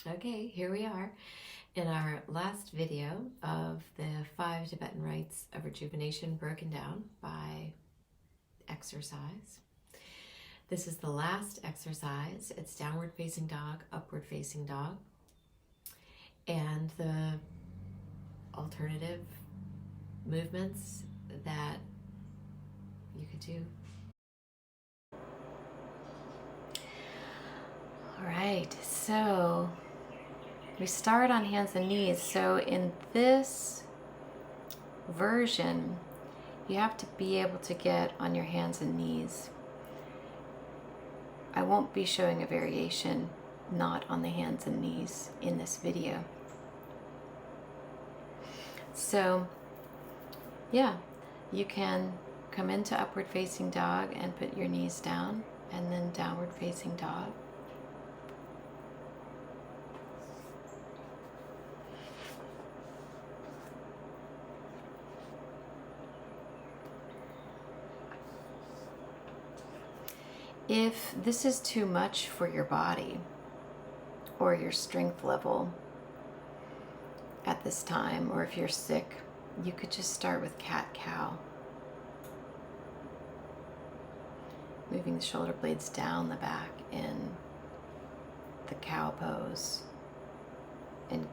Okay, here we are in our last video of the 5 Tibetan rites of rejuvenation broken down by exercise. This is the last exercise. It's downward facing dog, upward facing dog, and the alternative movements that you could do. All right, so we start on hands and knees. So in this version, you have to be able to get on your hands and knees. I won't be showing a variation not on the hands and knees in this video. So yeah, you can come into upward facing dog and put your knees down, and then downward facing dog. If this is too much for your body or your strength level at this time, or if you're sick, you could just start with cat-cow. Moving the shoulder blades down the back in the cow pose, and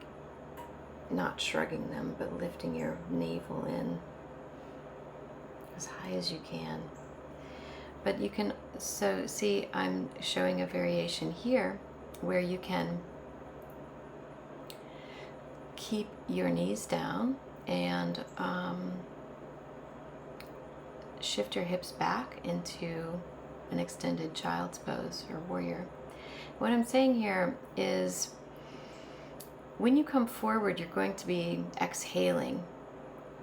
not shrugging them, but lifting your navel in as high as you can. But you can, so see, I'm showing a variation here where you can keep your knees down and shift your hips back into an extended child's pose or warrior. What I'm saying here is when you come forward, you're going to be exhaling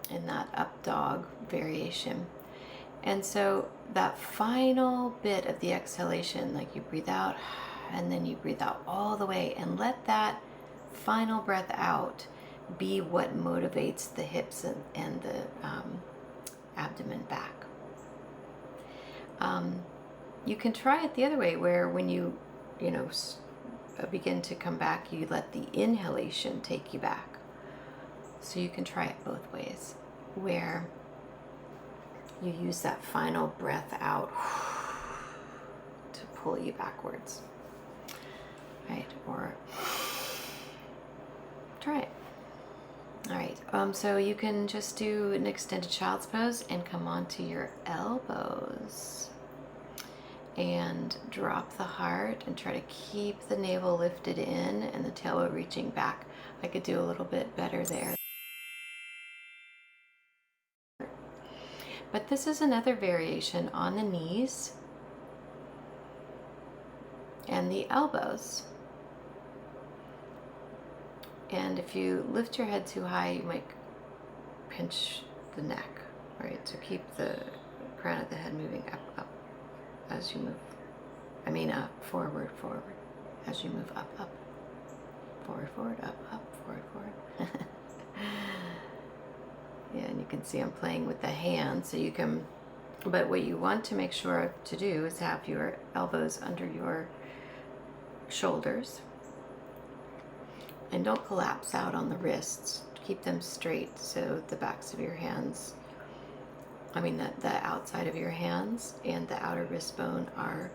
in that up dog variation. And so that final bit of the exhalation, like you breathe out and then you breathe out all the way, and let that final breath out be what motivates the hips and the abdomen back. You can try it the other way, where when you begin to come back, you let the inhalation take you back. So you can try it both ways, where you use that final breath out to pull you backwards, right? Or try it. All right, so you can just do an extended child's pose and come onto your elbows and drop the heart and try to keep the navel lifted in and the tailbone reaching back. I could do a little bit better there. But this is another variation on the knees and the elbows. And if you lift your head too high, you might pinch the neck, right? So keep the crown of the head moving up as you move. I mean forward, as you move up, forward, up, forward. Yeah, and you can see I'm playing with the hand, so you can, but what you want to make sure to do is have your elbows under your shoulders, and don't collapse out on the wrists. Keep them straight, so the backs of your hands, the outside of your hands and the outer wrist bone are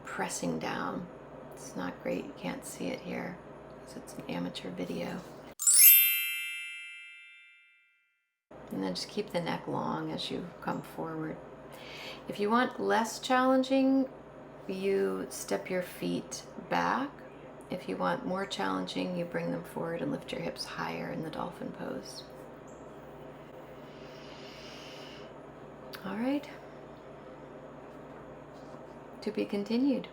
pressing down. It's not great, you can't see it here because it's an amateur video. And then just keep the neck long as you come forward. If you want less challenging, you step your feet back. If you want more challenging, you bring them forward and lift your hips higher in the dolphin pose. All right. To be continued.